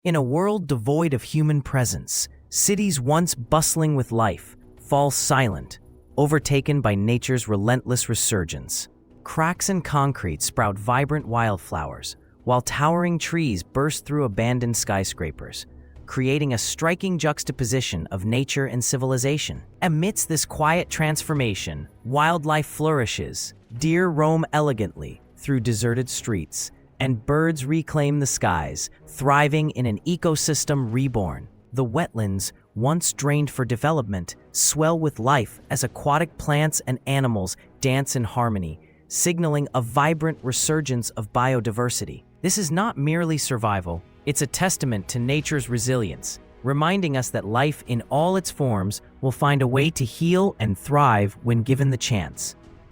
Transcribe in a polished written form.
In a world devoid of human presence, cities once bustling with life fall silent, overtaken by nature's relentless resurgence. Cracks in concrete sprout vibrant wildflowers, while towering trees burst through abandoned skyscrapers, creating a striking juxtaposition of nature and civilization. Amidst this quiet transformation, wildlife flourishes, deer roam elegantly through deserted streets, and birds reclaim the skies, thriving in an ecosystem reborn. The wetlands, once drained for development, swell with life as aquatic plants and animals dance in harmony, signaling a vibrant resurgence of biodiversity. This is not merely survival, it's a testament to nature's resilience, reminding us that life in all its forms will find a way to heal and thrive when given the chance.